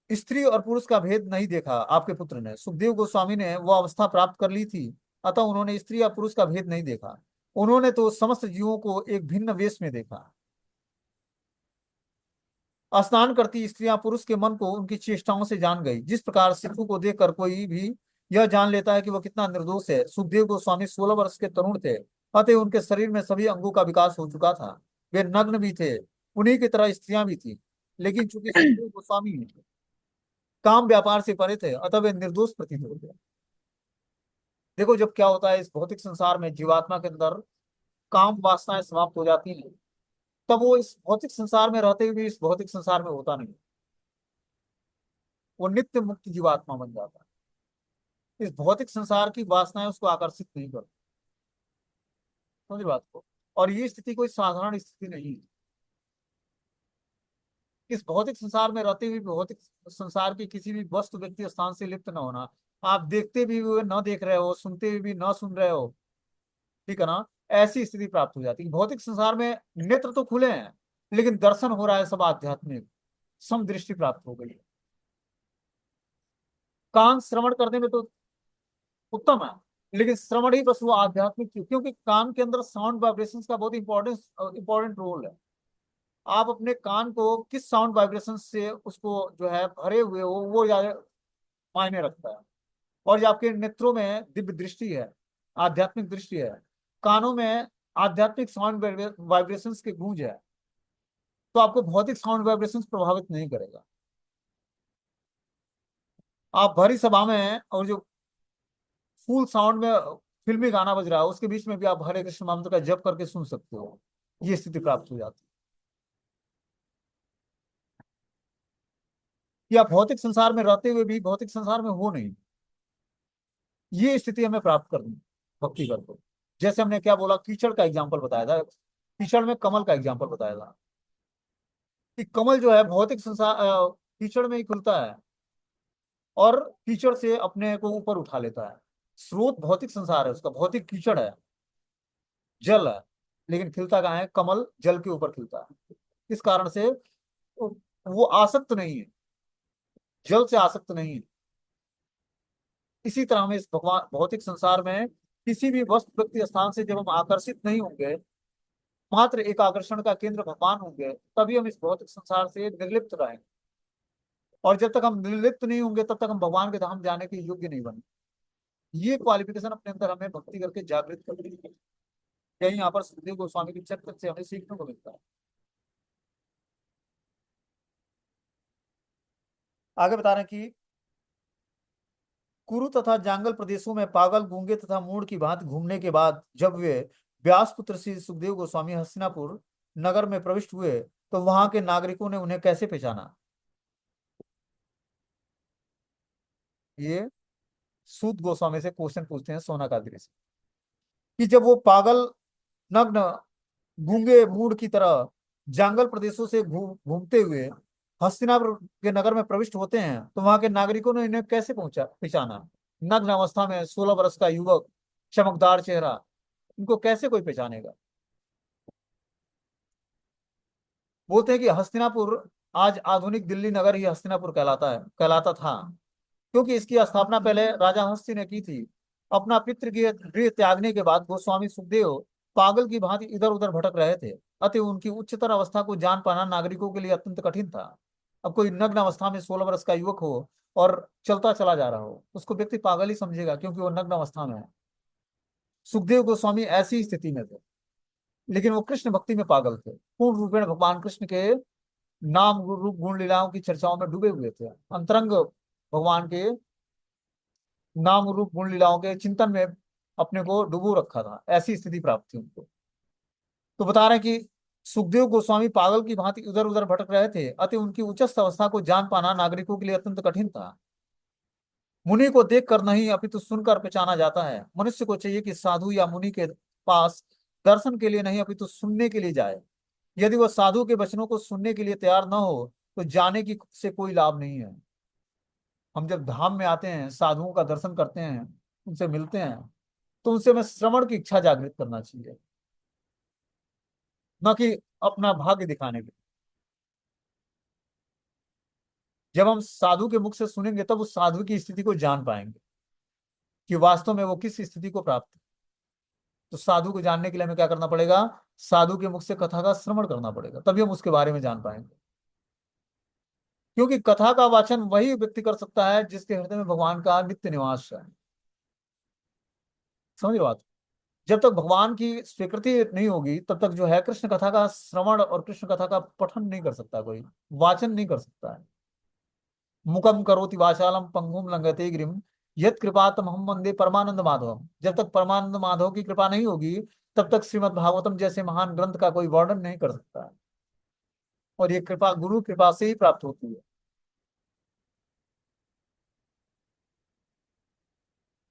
स्त्री और पुरुष का भेद नहीं देखा आपके पुत्र ने। सुखदेव गोस्वामी ने वो अवस्था प्राप्त कर ली थी, अतः उन्होंने स्त्री या पुरुष का भेद नहीं देखा। उन्होंने तो समस्त जीवों को एक भिन्न वेश में देखा। स्नान करती स्त्रियां पुरुष के मन को उनकी चेष्टाओं से जान गई, जिस प्रकार शिशु को देखकर कोई भी यह जान लेता है कि वह कितना निर्दोष है। सुखदेव गोस्वामी 16 वर्ष के तरुण थे, अतः उनके शरीर में सभी अंगों का विकास हो चुका था। वे नग्न भी थे, उन्हीं की तरह स्त्रियां भी थी, लेकिन चूंकि सुखदेव गोस्वामी काम व्यापार से परे थे अतः वे निर्दोष प्रतीत होते। देखो जब क्या होता है इस भौतिक संसार में, जीवात्मा के अंदर काम वासनाएं समाप्त हो जाती हैं, तब वो इस भौतिक संसार में रहते हुए भी इस भौतिक संसार में होता नहीं, वो नित्य मुक्त जीवात्मा बन जाता है। इस भौतिक संसार की वासनाएं उसको आकर्षित नहीं करती। समझ बात को। और ये स्थिति कोई साधारण स्थिति नहीं है। इस भौतिक संसार में रहते हुए भी भौतिक संसार की किसी भी वस्तु व्यक्ति स्थान से लिप्त न होना। आप देखते भी हुए न देख रहे हो, सुनते हुए भी न सुन रहे हो। ठीक है ना। ऐसी स्थिति प्राप्त हो जाती है। भौतिक संसार में नेत्र तो खुले हैं, लेकिन दर्शन हो रहा है सब आध्यात्मिक, समदृष्टि प्राप्त हो गई है। कान श्रवण करने में तो उत्तम है, लेकिन श्रवण ही बस वो आध्यात्मिक क्यों? क्योंकि कान के अंदर साउंड वाइब्रेशंस का बहुत इंपॉर्टेंट रोल है। आप अपने कान को किस साउंड वाइब्रेशन से उसको जो है भरे हुए हो, वो ज्यादा मायने रखता है। और जो आपके नेत्रों में दिव्य दृष्टि है, आध्यात्मिक दृष्टि है, कानों में आध्यात्मिक साउंड वाइब्रेशंस की गूंज है, तो आपको भौतिक साउंड वाइब्रेशंस प्रभावित नहीं करेगा। आप भरी सभा में और जो फुल साउंड में फिल्मी गाना बज रहा है उसके बीच में भी आप हरे कृष्ण मंत्र का जप करके सुन सकते हो। ये स्थिति प्राप्त हो जाती है कि आप भौतिक संसार में रहते हुए भी भौतिक संसार में हो नहीं। ये स्थिति हमें प्राप्त करनी है भक्ति करके। जैसे हमने क्या बोला, कीचड़ का एग्जाम्पल बताया था, कीचड़ में कमल का एग्जाम्पल बताया था कि कमल जो है भौतिक संसार कीचड़ में ही खुलता है। और कीचड़ से अपने को ऊपर उठा लेता है। स्रोत भौतिक संसार है, उसका भौतिक कीचड़ है, जल है, लेकिन खिलता कहाँ है? कमल जल के ऊपर खिलता है। इस कारण से वो आसक्त नहीं है, जल से आसक्त नहीं है। इसी तरह हमें इस भगवान भौतिक संसार में किसी भी वस्तु व्यक्ति स्थान से जब हम आकर्षित नहीं होंगे, मात्र एक आकर्षण का केंद्र भगवान होंगे, तभी हम इस भौतिक संसार से निर्लिप्त रहेंगे। और जब तक हम निर्लिप्त नहीं होंगे तब तक हम भगवान के धाम जाने के योग्य नहीं बनेंगे। ये क्वालिफिकेशन अपने अंदर हमें भक्ति करके जागृत करनी है। यही यहाँ पर सुखदेव गोस्वामी के चरित्र से हमें सीखने को मिलता है। आगे बता रहे हैं कि कुरु तथा जांगल प्रदेशों में पागल, गूंगे तथा मूढ़ की भांति घूमने के बाद जब वे व्यासपुत्र श्री सुखदेव गोस्वामी हस्तिनापुर नगर में प्रविष्ट हुए, तो वहां के नागरिकों ने उन्हें कैसे पहचाना? ये सूत गोस्वामी से क्वेश्चन पूछते हैं सोनाकादरी से, कि जब वो पागल, नग्न, गूंगे, मूढ़ की तरह जंगल प्रदेशों से घूमते हुए हस्तिनापुर के नगर में प्रविष्ट होते हैं, तो वहां के नागरिकों ने इन्हें कैसे पहुंचा पहचाना? नग्न अवस्था में 16 वर्ष का युवक, चमकदार चेहरा, इनको कैसे कोई पहचानेगा? बोलते हैं कि हस्तिनापुर, आज आधुनिक दिल्ली नगर ही हस्तिनापुर कहलाता था, क्योंकि इसकी स्थापना पहले राजा हस्ती ने की थी। अपना पितृगृह गृह त्यागने के बाद गोस्वामी सुखदेव पागल की भांति इधर उधर भटक रहे थे। अतः उनकी उच्चतर अवस्था को जान पाना नागरिकों के लिए अत्यंत कठिन था। अब कोई नग्न अवस्था में 16 वर्ष का युवक हो और चलता चला जा रहा हो, उसको व्यक्ति पागल ही समझेगा, क्योंकि वो नग्न अवस्था में है। सुखदेव गोस्वामी ऐसी स्थिति में थे, लेकिन वो कृष्ण भक्ति में पागल थे, पूर्ण रूपेण भगवान कृष्ण के नाम रूप गुण लीलाओं की चर्चाओं में डूबे हुए थे। अंतरंग भगवान के नाम रूप गुण लीलाओं के चिंतन में अपने को डुबो रखा था, ऐसी स्थिति प्राप्त थी उनको। तो बता रहे हैं कि सुखदेव गोस्वामी पागल की भांति इधर उधर भटक रहे थे, अतः उनकी उच्चस्थ अवस्था को जान पाना नागरिकों के लिए अत्यंत कठिन था। मुनि को देख कर नहीं अपितु सुनकर पहचाना जाता है। मनुष्य को चाहिए कि साधु या मुनि के पास दर्शन के लिए नहीं अपितु सुनने के लिए जाए। यदि वह साधु के वचनों को सुनने के लिए तैयार न हो, तो जाने की से कोई लाभ नहीं है। हम जब धाम में आते हैं, साधुओं का दर्शन करते हैं, उनसे मिलते हैं, तो उनसे हमें श्रवण की इच्छा जागृत करना चाहिए, न कि अपना भाग्य दिखाने के। जब हम साधु के मुख से सुनेंगे तब उस साधु की स्थिति को जान पाएंगे कि वास्तव में वो किस स्थिति को प्राप्त है। तो साधु को जानने के लिए हमें क्या करना पड़ेगा? साधु के मुख से कथा का श्रवण करना पड़ेगा, तभी हम उसके बारे में जान पाएंगे। क्योंकि कथा का वाचन वही व्यक्ति कर सकता है जिसके हृदय में भगवान का नित्य निवास है। समझ रहे हो बात? जब तक भगवान की स्वीकृति नहीं होगी, तब तक जो है कृष्ण कथा का श्रवण और कृष्ण कथा का पठन नहीं कर सकता, कोई वाचन नहीं कर सकता है। मुकम करोति वाचालम पंगुम लंघते गिरिम यत कृपा तमहम वंदे परमानंद माधवम। जब तक परमानंद माधव की कृपा नहीं होगी, तब तक श्रीमद् भागवतम जैसे महान ग्रंथ का कोई वर्णन नहीं कर सकता है। और ये कृपा गुरु कृपा से ही प्राप्त होती है।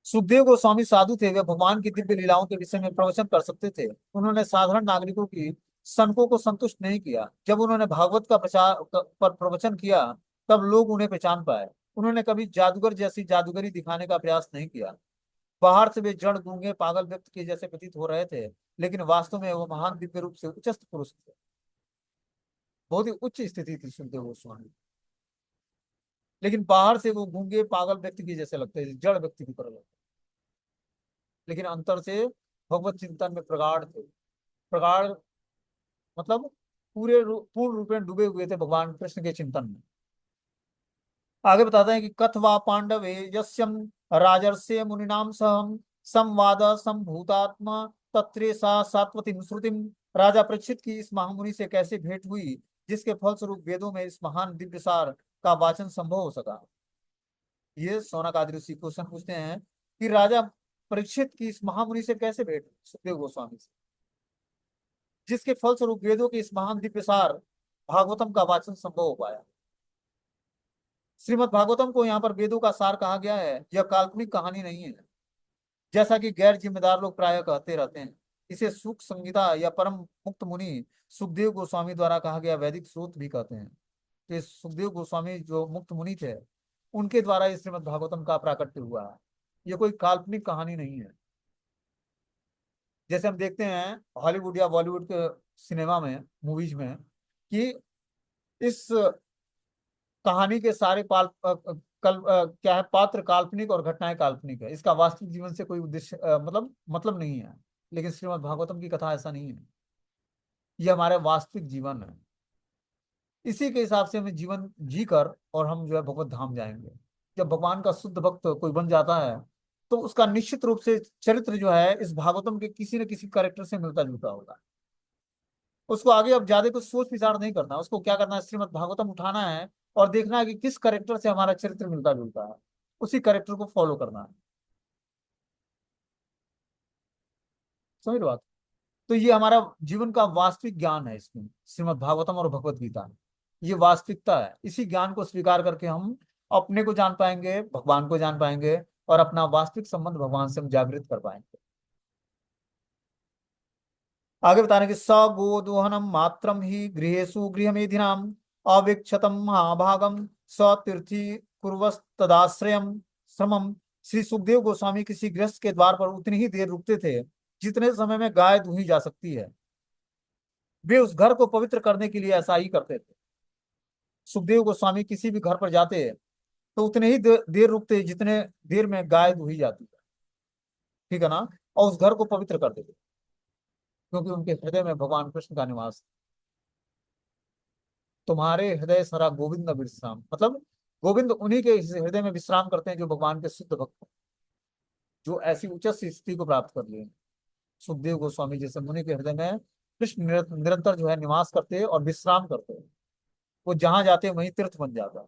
सुखदेव गोस्वामी साधु थे, वे भगवान की दिव्य लीलाओं के विषय में प्रवचन कर सकते थे। उन्होंने साधारण नागरिकों की सनकों को संतुष्ट नहीं किया। जब उन्होंने भागवत का पर प्रवचन किया, तब लोग उन्हें पहचान पाए। उन्होंने कभी जादूगर जैसी जादूगरी दिखाने का प्रयास नहीं किया। बाहर से वे जड़, गूंगे, पागल व्यक्ति के जैसे प्रतीत हो रहे थे, लेकिन वास्तव में वो महान दिव्य रूप से उच्चस्थ पुरुष थे। बहुत ही उच्च स्थिति थी सुखदेव गोस्वामी, लेकिन बाहर से वो गूंगे पागल व्यक्ति की जैसे लगते थे, जड़ व्यक्ति की तरह लगते, लेकिन अंतर से भगवत चिंतन में प्रगाढ़ थे। प्रगाढ़ मतलब पूर्ण रूप में डूबे हुए थे भगवान कृष्ण के चिंतन में। आगे बताते हैं कि कथवा पांडवे यस्यम राजर्षे मुनिनाम सहम संवाद संभूतात्मा तत्रे सा सात्वतीम श्रुतिम। राजा परीक्षित की इस महामुनि से कैसे भेंट हुई, जिसके फलस्वरूप वेदों में इस महान दिव्य सार का वाचन संभव हो सका? ये सौनक ऋषि क्वेश्चन पूछते हैं कि राजा परीक्षित की इस महामुनि से कैसे भेंट हुई, सुखदेव गोस्वामी से, जिसके फलस्वरूप वेदों के इस महान दिव्य सार भागवतम का वाचन संभव हो पाया। श्रीमद् भागवतम को यहाँ पर वेदों का सार कहा गया है। यह काल्पनिक कहानी नहीं है, जैसा कि गैर जिम्मेदार लोग प्राय कहते रहते हैं। इसे सुख संहिता या परम मुक्त मुनि सुखदेव गोस्वामी द्वारा कहा गया वैदिक स्रोत भी कहते हैं। तो ये सुखदेव गोस्वामी जो मुक्त मुनि थे, उनके द्वारा ये श्रीमद् भागवतम का प्राकट्य हुआ है। ये कोई काल्पनिक कहानी नहीं है। जैसे हम देखते हैं हॉलीवुड या बॉलीवुड के सिनेमा में, मूवीज में, कि इस कहानी के सारे क्या है, पात्र काल्पनिक और घटनाएं काल्पनिक है। इसका वास्तविक जीवन से कोई उद्देश्य मतलब नहीं है। लेकिन श्रीमद् भागवतम की कथा ऐसा नहीं है। ये हमारा वास्तविक जीवन है। इसी के हिसाब से हमें जीवन जी कर और हम जो है भगवत धाम जाएंगे। जब भगवान का शुद्ध भक्त कोई बन जाता है तो उसका निश्चित रूप से चरित्र जो है इस भागवतम के किसी न किसी कैरेक्टर से मिलता जुलता होगा। उसको आगे अब ज्यादा कुछ सोच विचार नहीं करना, उसको क्या करना है, श्रीमद् भागवतम उठाना है और देखना है कि किस करेक्टर से हमारा चरित्र मिलता जुलता है, उसी करेक्टर को फॉलो करना है। समझ लो बात। तो ये हमारा जीवन का वास्तविक ज्ञान है, इसमें श्रीमद् भागवतम और भगवत गीता, ये वास्तविकता है। इसी ज्ञान को स्वीकार करके हम अपने को जान पाएंगे, भगवान को जान पाएंगे और अपना वास्तविक संबंध भगवान से हम जागृत कर पाएंगे। आगे बता रहे हैं कि स गोदोहनम मात्रम ही गृहेषु गृहमेधिनाम अविक्षतम महाभागम स तीर्थी कुर्वस्तदाश्रयम श्रमम। श्री सुखदेव गोस्वामी किसी गृहस्थ के द्वार पर उतनी ही देर रुकते थे जितने समय में गाय दूही जा सकती है। वे उस घर को पवित्र करने के लिए ऐसा ही करते थे। सुखदेव गोस्वामी किसी भी घर पर जाते तो उतने ही देर रुकते जितने देर में गाय दूही जाती है, ठीक है ना, और उस घर को पवित्र कर देते, क्योंकि उनके हृदय में भगवान कृष्ण का निवास। तुम्हारे हृदय सरा गोविंद विश्राम, मतलब गोविंद उन्हीं के हृदय में विश्राम करते हैं जो भगवान के शुद्ध भक्त हैं, जो ऐसी उच्च स्थिति को प्राप्त कर लिए। सुखदेव गोस्वामी जैसे मुनि के हृदय में कृष्ण निरंतर जो है निवास करते और विश्राम करते। वो जहां जाते वहीं तीर्थ बन जाता,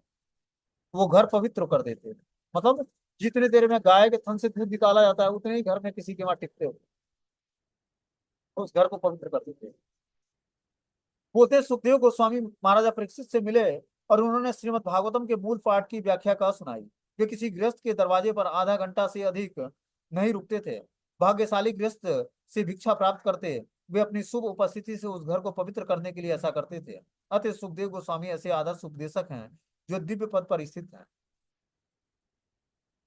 वो घर पवित्र कर देते। मतलब जितने देर में गाय के थन से दूध निकाला जाता है उतने ही घर में किसी के वहां टिकते हो, तो उस घर को पवित्र कर देते। बोलते सुखदेव गोस्वामी महाराजा परीक्षित से मिले और उन्होंने श्रीमद् भागवतम के मूल पाठ की व्याख्या का सुनाई। वे किसी गृहस्थ के दरवाजे पर आधा घंटा से अधिक नहीं रुकते थे। भाग्यशाली गृहस्थ से भिक्षा प्राप्त करते, वे अपनी शुभ उपस्थिति से उस घर को पवित्र करने के लिए ऐसा करते थे। अतः सुखदेव गोस्वामी ऐसे आदर्श उपदेशक हैं जो दिव्य पद पर स्थित हैं।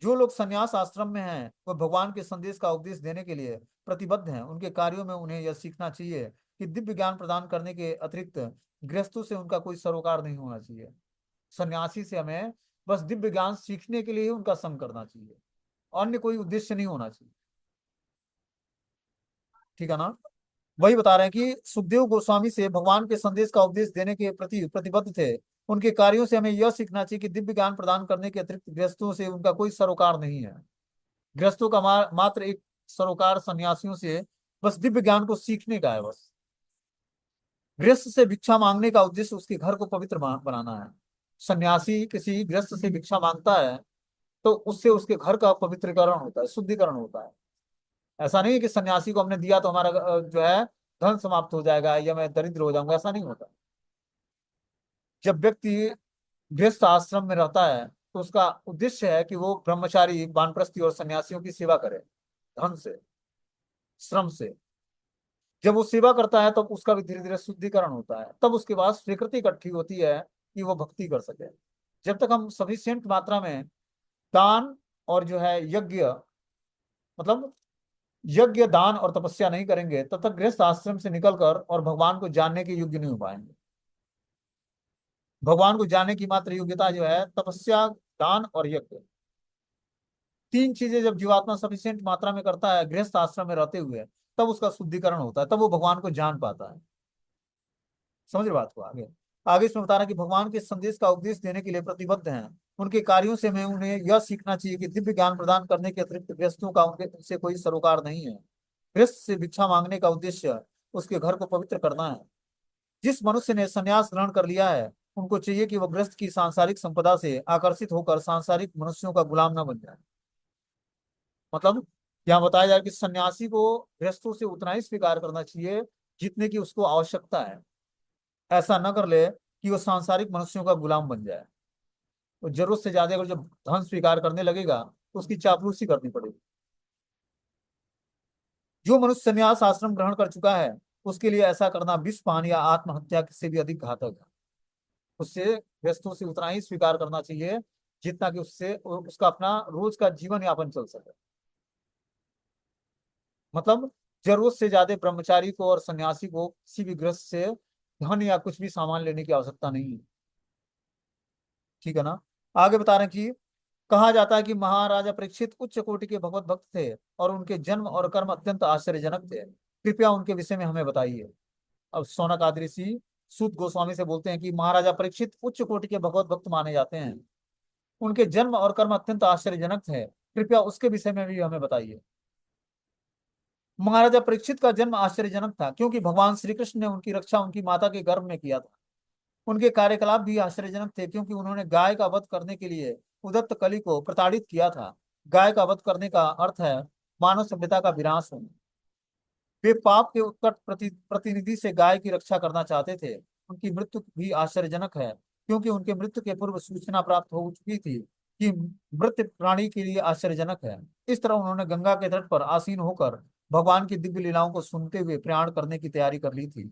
जो लोग संन्यास आश्रम में हैं वो भगवान के संदेश का उपदेश देने के लिए प्रतिबद्ध हैं। उनके कार्यों में उन्हें यह सीखना चाहिए कि दिव्य ज्ञान प्रदान करने के अतिरिक्त गृहस्थों से उनका कोई सरोकार नहीं होना चाहिए। सन्यासी से हमें बस दिव्य ज्ञान सीखने के लिए ही उनका संग करना चाहिए, अन्य कोई उद्देश्य नहीं होना चाहिए, ठीक है ना। वही बता रहे हैं कि सुखदेव गोस्वामी से भगवान के संदेश का उपदेश देने के प्रति प्रतिबद्ध थे। उनके कार्यों से हमें यह सीखना चाहिए कि दिव्य ज्ञान प्रदान करने के अतिरिक्त गृहस्थों से उनका कोई सरोकार नहीं है। गृहस्थों का मात्र एक सरोकार सन्यासियों से बस दिव्य ज्ञान को सीखने का है। बस गृहस्थ से भिक्षा मांगने का उद्देश्य उसके घर को पवित्र बनाना है। सन्यासी किसी गृहस्थ से भिक्षा मांगता है तो उससे उसके घर का पवित्रीकरण होता है, शुद्धिकरण होता है। ऐसा नहीं है कि सन्यासी को हमने दिया तो हमारा जो है धन समाप्त हो जाएगा या मैं दरिद्र हो जाऊंगा, ऐसा नहीं होता। जब व्यक्ति गृहस्थ आश्रम में रहता है तो उसका उद्देश्य है कि वो ब्रह्मचारी, वानप्रस्थी और सन्यासियों की सेवा करे, धन से, श्रम से। जब वो सेवा करता है तब उसका भी धीरे धीरे शुद्धिकरण होता है, तब उसके पास स्वीकृति इकट्ठी होती है कि वो भक्ति कर सके। जब तक हम सफिशियंट मात्रा में दान और जो है यज्ञ, मतलब यज्ञ दान और तपस्या नहीं करेंगे तब तक गृहस्थ आश्रम से निकलकर और भगवान को जानने के योग्य नहीं हो पाएंगे। भगवान को जानने की मात्र योग्यता जो है तपस्या, दान और यज्ञ, तीन चीजें जब जीवात्मा सफिशियंट मात्रा में करता है गृहस्थ आश्रम में रहते हुए, तब उसका शुद्धिकरण होता है, तब वो भगवान को जान पाता है। समझ रहे बात को। आगे आगे इसमें बता रहा है कि भगवान के संदेश का उपदेश देने के लिए प्रतिबद्ध हैं। उनके कार्यों से हमें उन्हें यह सीखना चाहिए कि दिव्य ज्ञान प्रदान करने के अतिरिक्त गृहस्थों का उनसे कोई सरोकार नहीं है। गृहस्थ से भिक्षा मांगने का उद्देश्य उसके घर को पवित्र करना है। जिस मनुष्य ने संन्यास ग्रहण कर लिया है उनको चाहिए कि वह गृहस्थ की सांसारिक संपदा से आकर्षित होकर सांसारिक मनुष्यों का गुलाम न बन जाए। मतलब यहाँ बताया जाए कि सन्यासी को गृहस्थों से उतना ही स्वीकार करना चाहिए जितने की उसको आवश्यकता है। ऐसा न कर ले कि वो सांसारिक मनुष्यों का गुलाम बन जाए। वो जरूरत से ज्यादा अगर जब धन स्वीकार करने लगेगा तो उसकी चापलूसी करनी पड़ेगी। जो मनुष्य संन्यास आश्रम ग्रहण कर चुका है उसके लिए ऐसा करना विषपान या आत्महत्या से भी अधिक घातक है। उससे गृहस्थों से उतना ही स्वीकार करना चाहिए जितना कि उससे उसका अपना रोज का जीवन यापन चल सके। मतलब जरूरत से ज्यादा ब्रह्मचारी को और सन्यासी को किसी भी गृहस्थ से धन या कुछ भी सामान लेने की आवश्यकता नहीं है। ठीक है ना। आगे बता रहे हैं कि कहा जाता है कि महाराजा परीक्षित उच्च कोटि के भगवत भक्त थे और उनके जन्म और कर्म अत्यंत आश्चर्यजनक थे। कृपया उनके विषय में हमें बताइए। अब सौनक आदि ऋषि सूत गोस्वामी से बोलते हैं कि महाराजा परीक्षित उच्च कोटि के भगवत भक्त माने जाते हैं। उनके जन्म और कर्म अत्यंत आश्चर्यजनक थे, कृपया उसके विषय में भी हमें बताइए। महाराजा परीक्षित का जन्म आश्चर्यजनक था क्योंकि भगवान श्री कृष्ण ने उनकी रक्षा उनकी माता के गर्भ में किया था। उनके कार्यकलाप भी आश्चर्यजनक थे क्योंकि उन्होंने गाय का वध करने के लिए उदत्त कली को प्रताड़ित किया था। गाय का वध करने का अर्थ है मानव सभ्यता का विनाश होना। वे पाप के उत्कट प्रतिनिधि से गाय की रक्षा करना चाहते थे। उनकी मृत्यु भी आश्चर्यजनक है क्योंकि उनके मृत्यु के पूर्व सूचना प्राप्त हो चुकी थी कि मृत प्राणी के लिए आश्चर्यजनक है। इस तरह उन्होंने गंगा के तट पर आसीन होकर भगवान की दिव्य लीलाओं को सुनते हुए प्रयाण करने की तैयारी कर ली थी।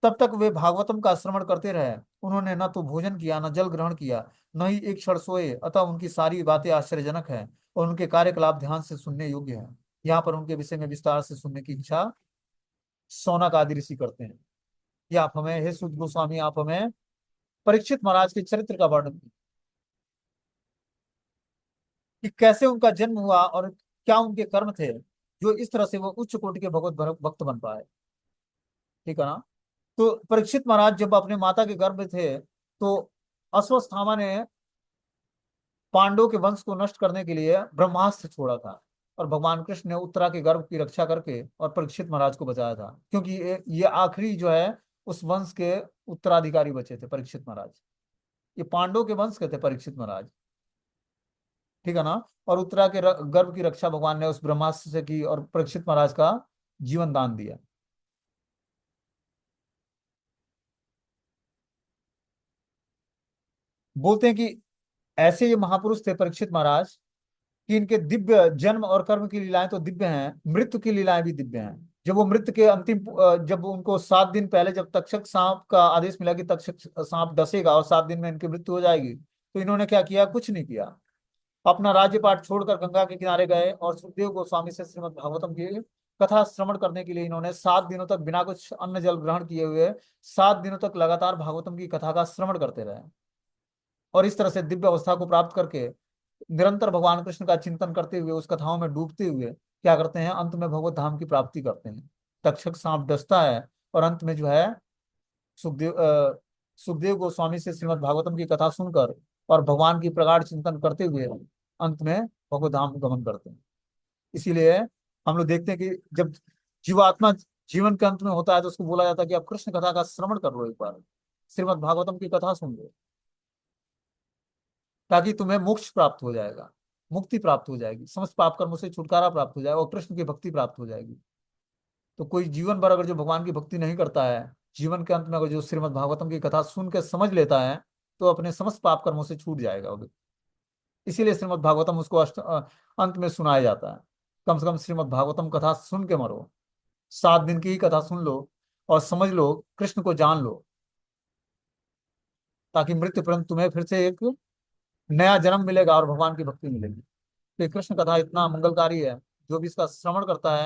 तब तक वे भागवतम का श्रवण करते रहे। उन्होंने न तो भोजन किया न जल ग्रहण किया, न ही एक क्षण सोए। अतः उनकी सारी बातें आश्चर्यजनक हैं और उनके कार्यकलाप ध्यान से सुनने योग्य है। यहाँ पर उनके विषय में विस्तार से सुनने की इच्छा सौनक आदि ऋषि करते हैं। ये आप हमें, हे सुद गोस्वामी, आप हमें परीक्षित महाराज के चरित्र का वर्णन कीजिए कि कैसे उनका जन्म हुआ और क्या उनके कर्म थे जो इस तरह से वो उच्च कोटि के भगवत भक्त बन पाए। ठीक है ना। तो परीक्षित महाराज जब अपने माता के गर्भ में थे तो अश्वत्थामा ने पांडवों के वंश को नष्ट करने के लिए ब्रह्मास्त्र छोड़ा था और भगवान कृष्ण ने उत्तरा के गर्भ की रक्षा करके और परीक्षित महाराज को बचाया था क्योंकि ये आखिरी जो है उस वंश के उत्तराधिकारी बचे थे परीक्षित महाराज। ये पांडवों के वंश के थे परीक्षित महाराज। ठीक है ना। और उत्तरा के गर्भ की रक्षा भगवान ने उस ब्रह्मास्त्र से की और परीक्षित महाराज का जीवन दान दिया। बोलते हैं कि ऐसे ये महापुरुष थे परीक्षित महाराज कि इनके दिव्य जन्म और कर्म की लीलाएं तो दिव्य हैं, मृत्यु की लीलाएं भी दिव्य हैं। जब वो मृत्यु के अंतिम जब उनको 7 दिन पहले जब तक्षक सांप का आदेश मिला कि तक्षक सांप डसेगा और 7 दिन में इनकी मृत्यु हो जाएगी, तो इन्होंने क्या किया? कुछ नहीं किया। अपना राज्यपाट छोड़कर गंगा के किनारे गए और सुखदेव गोस्वामी से श्रीमद् भागवतम की कथा श्रवण करने के लिए इन्होंने 7 दिनों तक बिना कुछ अन्न जल ग्रहण किए हुए 7 दिनों तक लगातार भागवतम की कथा का श्रवण करते रहे। और इस तरह से दिव्य अवस्था को प्राप्त करके निरंतर भगवान कृष्ण का चिंतन करते हुए उस कथाओं में डूबते हुए क्या करते हैं? अंत में भगवत धाम की प्राप्ति करते हैं। तक्षक सांप डसता है और अंत में जो है सुखदेव गोस्वामी से श्रीमद् भागवतम की कथा सुनकर और भगवान की प्रगाढ़ चिंतन करते हुए अंत में भगवत धाम गमन करते हैं। इसीलिए हम लोग देखते हैं कि जब जीवात्मा जीवन के अंत में होता है तो उसको बोला जाता है कि आप कृष्ण कथा का श्रवण कर लो, एक बार श्रीमद् भागवतम की कथा सुन लो, ताकि तुम्हें मोक्ष प्राप्त हो जाएगा, मुक्ति प्राप्त हो जाएगी, समस्त पाप कर्मों से छुटकारा प्राप्त हो जाएगा और कृष्ण की भक्ति प्राप्त हो जाएगी। तो कोई जीवन भर अगर जो भगवान की भक्ति नहीं करता है, जीवन के अंत में अगर जो श्रीमद् भागवतम की कथा सुन के समझ लेता है, तो अपने समस्त पाप कर्मों से छूट जाएगा वो। इसीलिए श्रीमद् भागवतम उसको अंत में सुनाया जाता है। कम से कम श्रीमद् भागवतम कथा सुन के मरो, 7 दिन की ही कथा सुन लो और समझ लो, कृष्ण को जान लो, ताकि मृत्यु पर्यंत तुम्हें फिर से एक नया जन्म मिलेगा और भगवान की भक्ति मिलेगी। तो ये कृष्ण कथा इतना मंगलकारी है, जो भी इसका श्रवण करता है